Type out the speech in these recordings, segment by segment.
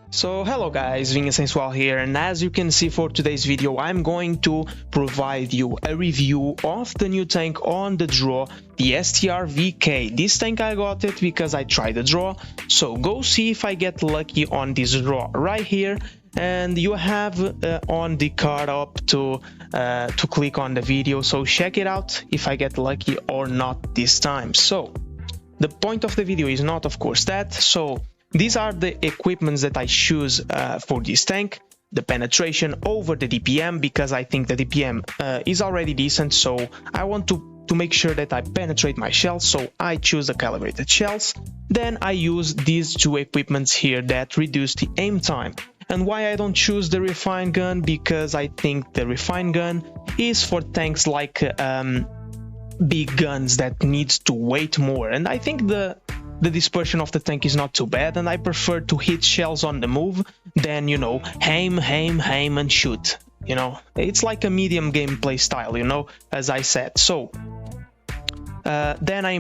So hello guys, vinhasenxual here, and as you can see for today's video I'm going to provide you a review of the new tank on the draw, the STRVK. This tank I got it because I tried the draw, so go see if I get lucky on this draw right here, and you have on the card up to click on the video, so check it out if I get lucky or not this time. So the point of the video is not of course that, so these are the equipments that I choose for this tank. The penetration over the DPM, because I think the DPM is already decent, so I want to make sure that I penetrate my shells, so I choose the calibrated shells. Then I use these two equipments here that reduce the aim time. And why I don't choose the refined gun? Because I think the refined gun is for tanks like big guns that needs to weight more, and I think the dispersion of the tank is not too bad, and I prefer to hit shells on the move than, you know, aim and shoot. You know, it's like a medium gameplay style, you know, as I said. So then I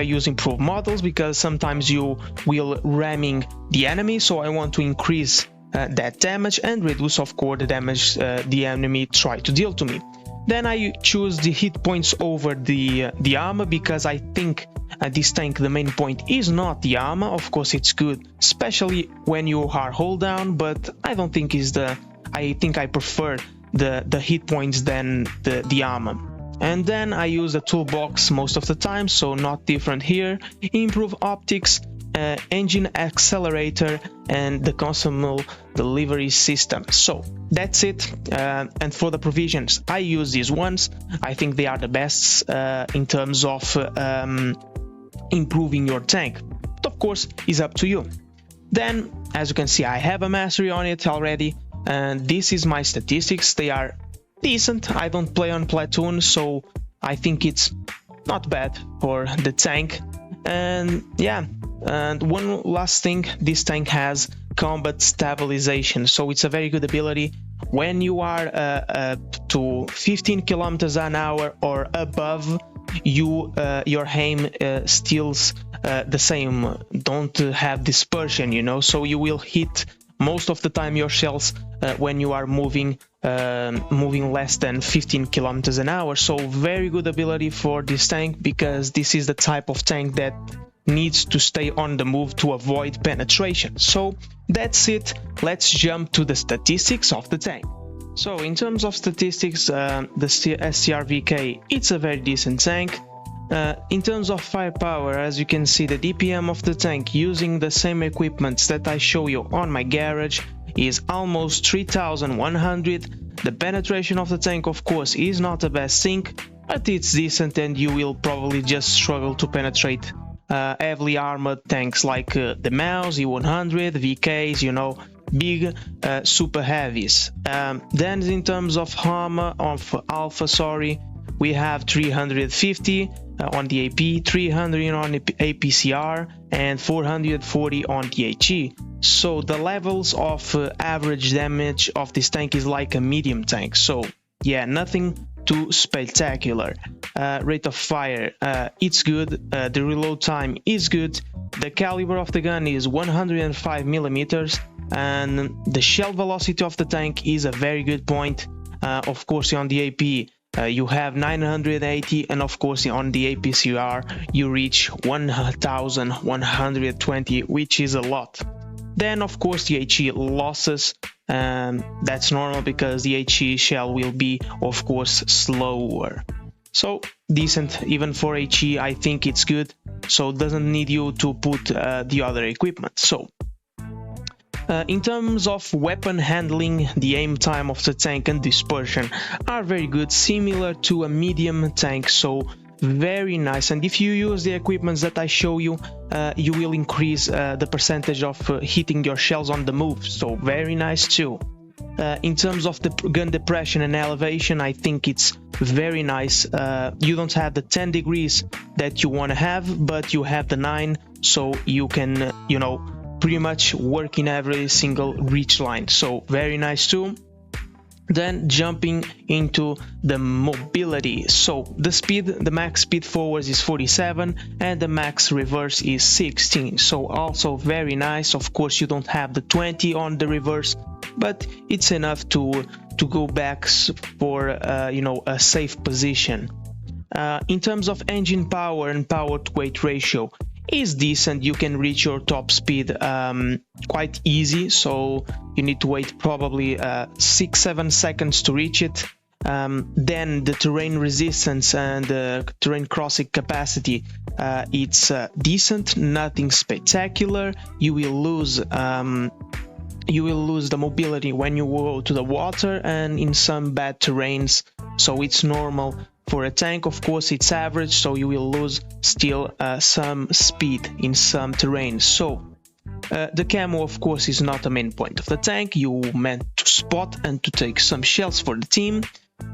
use improved models, because sometimes you will ramming the enemy, so I want to increase that damage and reduce of course the damage the enemy try to deal to me. Then I choose the hit points over the armor, because I think this tank the main point is not the armor. Of course it's good, especially when you are hold down, but I don't think is the, I think I prefer the hit points than the armor. And then I use the toolbox most of the time, so not different here. Improve optics, engine accelerator, and the consumable delivery system. So that's it. And for the provisions I use these ones. I think they are the best in terms of improving your tank, but of course it's up to you. Then as you can see I have a mastery on it already, and this is my statistics. They are decent. I don't play on platoon, so I think it's not bad for the tank. And yeah, and one last thing, this tank has combat stabilization, so it's a very good ability when you are to 15 kilometers an hour or above. Your aim stills the same, don't have dispersion, you know, so you will hit most of the time your shells when you are moving less than 15 kilometers an hour. So very good ability for this tank, because this is the type of tank that needs to stay on the move to avoid penetration. So that's it. Let's jump to the statistics of the tank. So in terms of statistics, the STRVK, it's a very decent tank. In terms of firepower, as you can see, the DPM of the tank using the same equipments that I show you on my garage is almost 3100. The penetration of the tank of course is not the best thing, but it's decent, and you will probably just struggle to penetrate heavily armored tanks like the Mouse, E100, VKs, you know, big super heavies. Then in terms of armor of alpha, we have 350 on the AP, 300 on the APCR, and 440 on the HE. So the levels of average damage of this tank is like a medium tank, so yeah, nothing too spectacular. Rate of fire, it's good. The reload time is good. The caliber of the gun is 105 millimeters, and the shell velocity of the tank is a very good point. Of course on the AP you have 980, and of course on the APCR you reach 1120, which is a lot. Then of course the HE losses, that's normal because the HE shell will be of course slower. So decent even for HE, I think it's good, so it doesn't need you to put the other equipment. So in terms of weapon handling, the aim time of the tank and dispersion are very good, similar to a medium tank, so very nice. And if you use the equipments that I show you, you will increase the percentage of hitting your shells on the move, so very nice too. In terms of the gun depression and elevation, I think it's very nice. You don't have the 10 degrees that you want to have, but you have the 9, so you can, you know, pretty much work in every single reach line, so very nice too. Then jumping into the mobility, so the max speed forwards is 47 and the max reverse is 16, so also very nice. Of course you don't have the 20 on the reverse, but it's enough to go back for you know, a safe position. In terms of engine power and power to weight ratio is decent. You can reach your top speed quite easy, so you need to wait probably 6-7 seconds to reach it. Then the terrain resistance and the terrain crossing capacity, it's decent, nothing spectacular. You will lose the mobility when you go to the water and in some bad terrains, so it's normal. For a tank, of course, it's average, so you will lose still some speed in some terrains. So the camo, of course, is not a main point of the tank. You meant to spot and to take some shells for the team.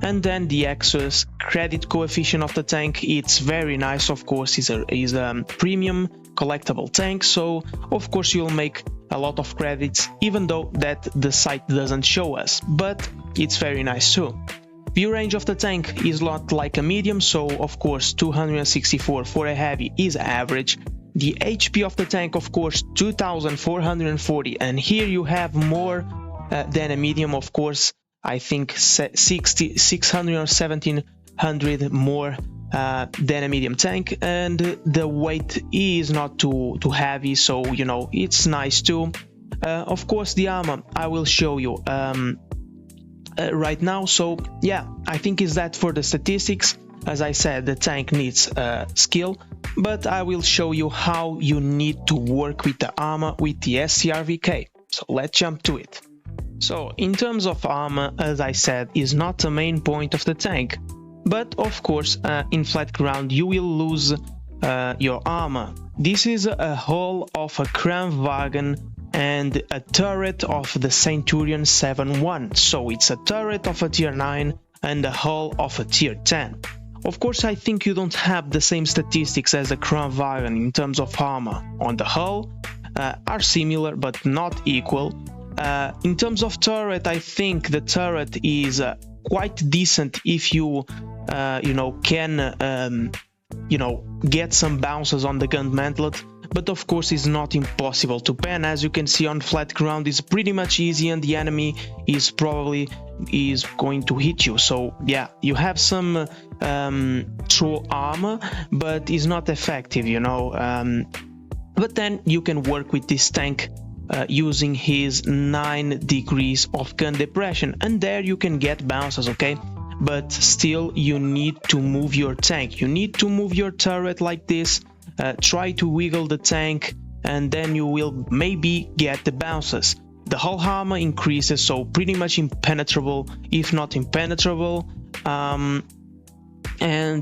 And then the excess credit coefficient of the tank, it's very nice. Of course, is a premium collectible tank, so of course you'll make a lot of credits, even though that the site doesn't show us, but it's very nice too. View range of the tank is not like a medium, so of course 264 for a heavy is average. The HP of the tank, of course, 2440, and here you have more than a medium, of course. I think 600 or 1700 more than a medium tank, and the weight is not too heavy, so you know, it's nice too. Of course the armor I will show you right now. So yeah, I think is that for the statistics. As I said, the tank needs skill, but I will show you how you need to work with the armor with the STRVK. So let's jump to it. So in terms of armor, as I said, is not the main point of the tank, but of course in flat ground you will lose your armor. This is a hull of a Kranwagen and a turret of the Centurion 7-1, so it's a turret of a tier 9 and a hull of a tier 10. Of course, I think you don't have the same statistics as a Kranwagen in terms of armor. On the hull are similar but not equal. In terms of turret, I think the turret is quite decent if you you know, can you know, get some bounces on the gun mantlet, but of course it's not impossible to pan. As you can see, on flat ground is pretty much easy and the enemy is probably going to hit you. So yeah, you have some troll armor, but it's not effective, you know. But then you can work with this tank using his 9 degrees of gun depression, and there you can get bounces, okay? But still you need to move your tank, you need to move your turret like this, try to wiggle the tank, and then you will maybe get the bounces. The hull armor increases, so pretty much impenetrable, if not impenetrable. And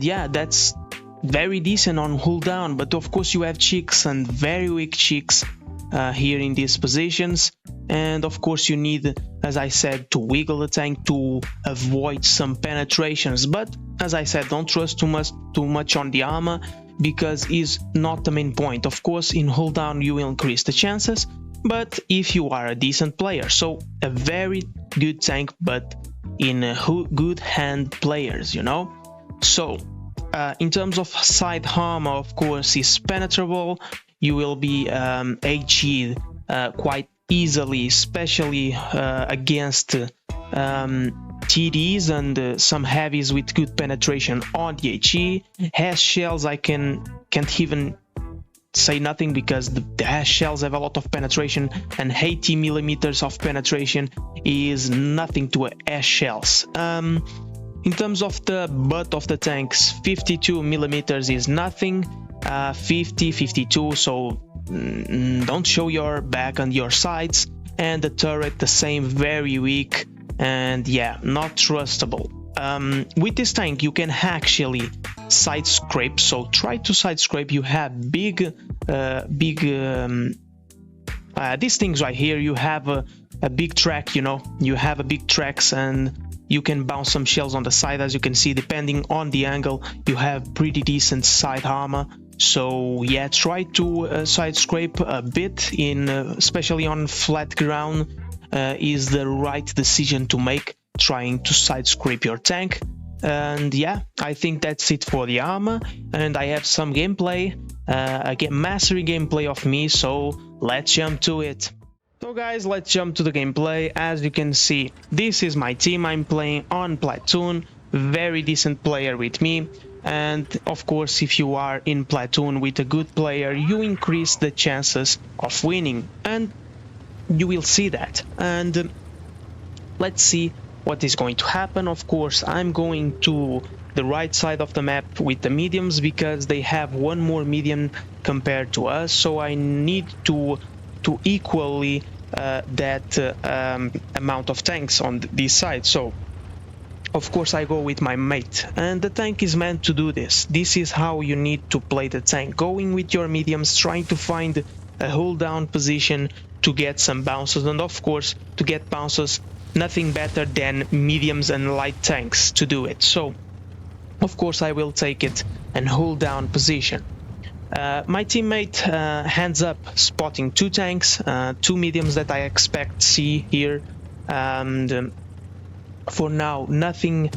yeah, that's very decent on hull down, but of course you have cheeks and very weak cheeks here in these positions, and of course you need, as I said, to wiggle the tank to avoid some penetrations. But as I said, don't trust too much on the armor, because it's not the main point. Of course in hull down you will increase the chances, but if you are a decent player, so a very good tank, but in good hand players, you know. So in terms of side armor, of course is penetrable. You will be HE'd quite easily, especially against TDs and some heavies with good penetration on the HE. Hash shells, I can't even say nothing, because the hash shells have a lot of penetration, and 80 millimeters of penetration is nothing to hash shells. In terms of the butt of the tanks, 52 millimeters is nothing. 50, 52, so don't show your back and your sides. And the turret the same, very weak, and yeah, not trustable. With this tank you can actually side scrape, so try to side scrape. You have these things right here. You have a big track, you know, you have a big tracks, and you can bounce some shells on the side. As you can see, depending on the angle, you have pretty decent side armor. So yeah, try to side scrape a bit, in especially on flat ground is the right decision to make. trying to side scrape your tank. And yeah, I think that's it for the armor, and I have some gameplay, mastery gameplay of me, so let's jump to it. So guys, let's jump to the gameplay. As you can see, this is my team. I'm playing on Platoon, very decent player with me, and of course if you are in Platoon with a good player, you increase the chances of winning, and you will see that. And let's see what is going to happen. Of course, I'm going to the right side of the map with the mediums because they have one more medium compared to us, so I need to equally that amount of tanks on this side. So of course I go with my mate, and the tank is meant to do this. This is how you need to play the tank, going with your mediums, trying to find a hold down position to get some bounces, and of course to get bounces, nothing better than mediums and light tanks to do it. So of course I will take it and hold down position. My teammate hands up spotting two tanks, two mediums that I expect see here, and for now nothing,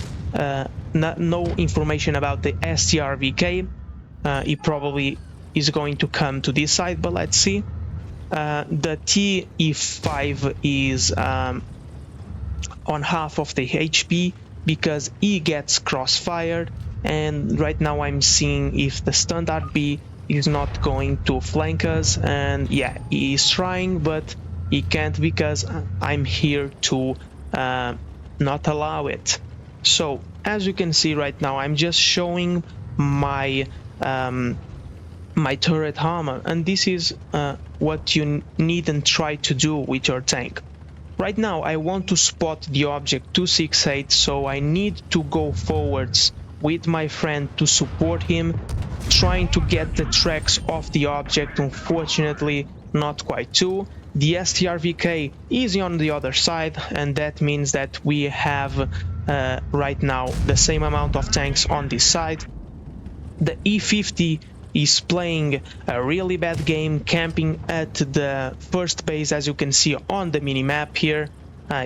no information about the STRVK. He probably is going to come to this side, but let's see. The TE5 is on half of the HP because he gets crossfired, and right now I'm seeing if the standard B is not going to flank us, and yeah, he is trying but he can't because I'm here to not allow it. So as you can see right now, I'm just showing my my turret armor, and this is what you need and try to do with your tank. Right now I want to spot the object 268, so I need to go forwards with my friend to support him, trying to get the tracks off the object. Unfortunately not quite too. The STRVK is on the other side, and that means that we have right now the same amount of tanks on this side. The E50 is playing a really bad game, camping at the first base, as you can see on the mini-map here.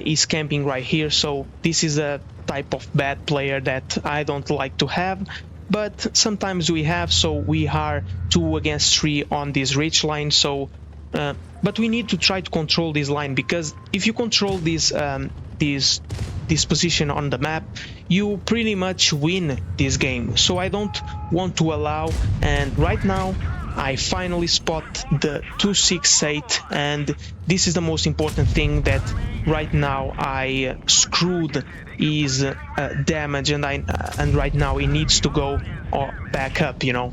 He's camping right here, so this is a type of bad player that I don't like to have, but sometimes we have, so we are 2 against 3 on this ridge line. So but we need to try to control this line, because if you control this this position on the map, you pretty much win this game. So I don't want to allow, and right now I finally spot the 268, and this is the most important thing, that right now I screwed his damage, and right now he needs to go back up, you know.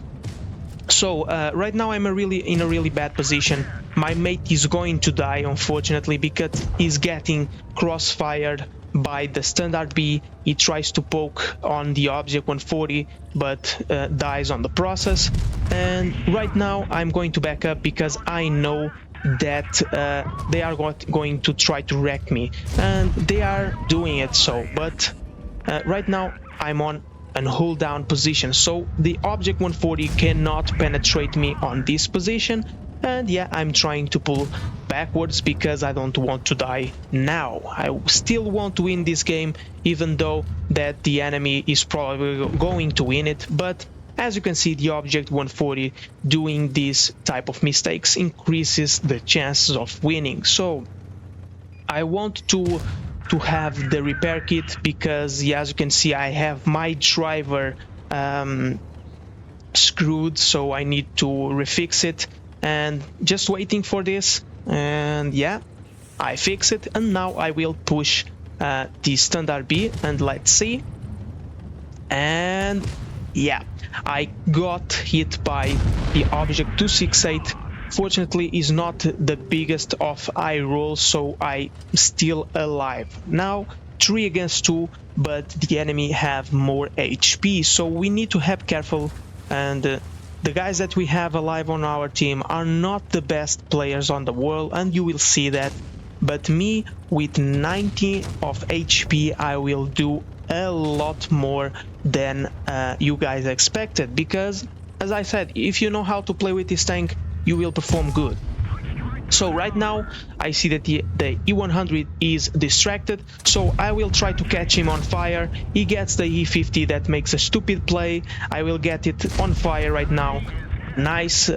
So right now I'm in a really bad position. My mate is going to die, unfortunately, because he's getting crossfired by the standard B. He tries to poke on the object 140, but dies on the process. And right now I'm going to back up because I know that they are going to try to wreck me, and they are doing it. So, but right now I'm on and hold down position, so the object 140 cannot penetrate me on this position. And yeah, I'm trying to pull backwards because I don't want to die now. I still want to win this game, even though that the enemy is probably going to win it. But as you can see, the object 140 doing this type of mistakes increases the chances of winning. So I want to have the repair kit, because yeah, as you can see, I have my driver screwed, so I need to refix it, and just waiting for this. And yeah, I fix it, and now I will push the standard B, and let's see. And yeah, I got hit by the object 268. Fortunately, is not the biggest of eye rolls, so I'm still alive. Now 3 against 2, but the enemy have more HP, so we need to have careful. And the guys that we have alive on our team are not the best players on the world, and you will see that. But me, with 90 of HP, I will do a lot more than you guys expected, because as I said, if you know how to play with this tank, you will perform good. So right now I see that the E100 is distracted, so I will try to catch him on fire. He gets the E50, that makes a stupid play. I will get it on fire right now. Nice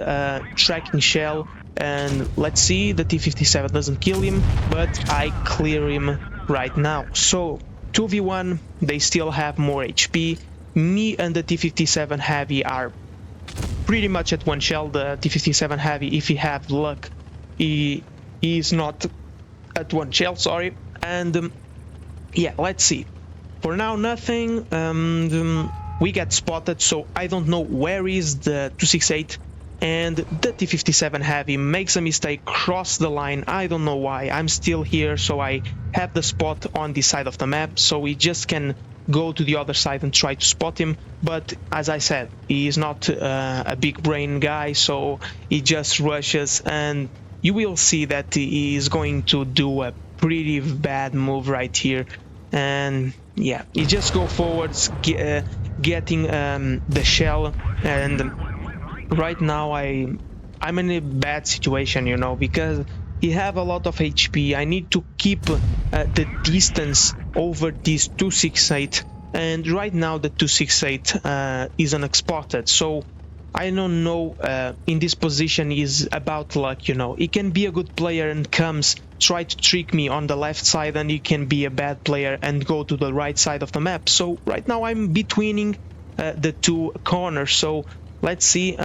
tracking shell, and let's see, the T57 doesn't kill him, but I clear him right now. So 2v1, they still have more HP. Me and the T57 Heavy are pretty much at one shell. The T57 Heavy, if he have luck, he is not at one shell, sorry. And yeah, let's see. For now, nothing. We get spotted, so I don't know where is the 268, and the T57 Heavy makes a mistake, cross the line. I don't know why. I'm still here, so I have the spot on this side of the map, so we just can go to the other side and try to spot him. But as I said, he is not a big brain guy, so he just rushes, and you will see that he is going to do a pretty bad move right here. And yeah, he just go forwards, getting the shell. And right now I'm in a bad situation, you know, because he have a lot of HP. I need to keep the distance over this 268, and right now the 268 is unspotted, so I don't know. In this position is about luck, you know. He can be a good player and comes try to trick me on the left side, and he can be a bad player and go to the right side of the map. So right now I'm betweening the two corners, so let's see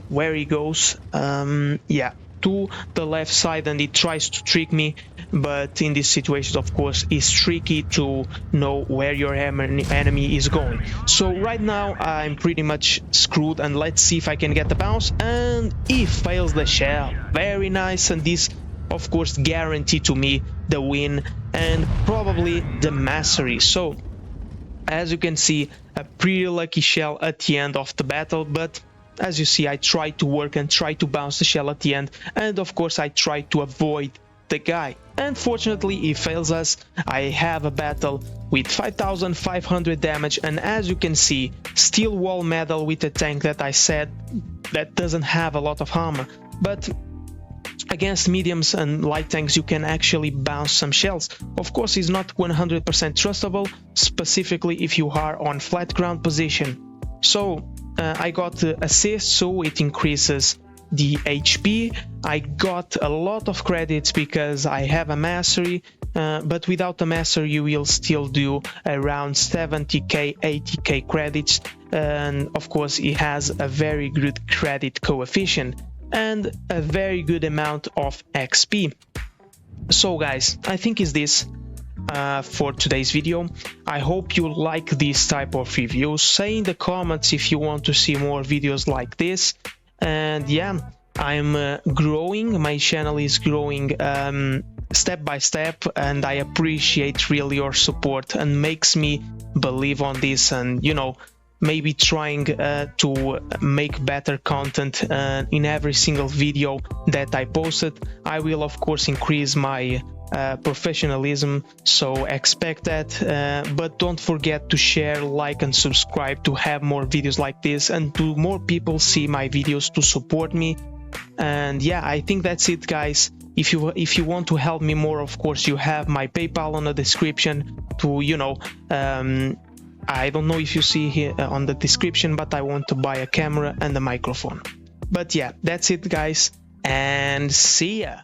where he goes. Yeah, to the left side, and he tries to trick me, but in this situation, of course, it's tricky to know where your enemy is going. So right now I'm pretty much screwed, and let's see if I can get the bounce, and he fails the shell. Very nice, and this of course guarantee to me the win and probably the mastery. So as you can see, a pretty lucky shell at the end of the battle, but as you see, I try to work and try to bounce the shell at the end, and of course I try to avoid the guy. Unfortunately, he fails us. I have a battle with 5,500 damage, and as you can see, steel wall medal with a tank that I said that doesn't have a lot of armor. But against mediums and light tanks you can actually bounce some shells. Of course, it's not 100% trustable, specifically if you are on flat ground position. So I got assist, so it increases the HP. I got a lot of credits because I have a mastery, but without a mastery you will still do around 70k 80k credits, and of course it has a very good credit coefficient and a very good amount of XP. So guys, I think is this for today's video. I hope you like this type of reviews. Say in the comments if you want to see more videos like this. And yeah, I'm growing, my channel is growing step by step, and I appreciate really your support and makes me believe on this, and you know, maybe trying to make better content in every single video that I posted. I will of course increase my professionalism, so expect that, but don't forget to share, like and subscribe to have more videos like this and to more people see my videos to support me. And yeah, I think that's it guys. If you want to help me more, of course you have my PayPal on the description to, you know, I don't know if you see here on the description, but I want to buy a camera and a microphone. But yeah, that's it guys, and see ya.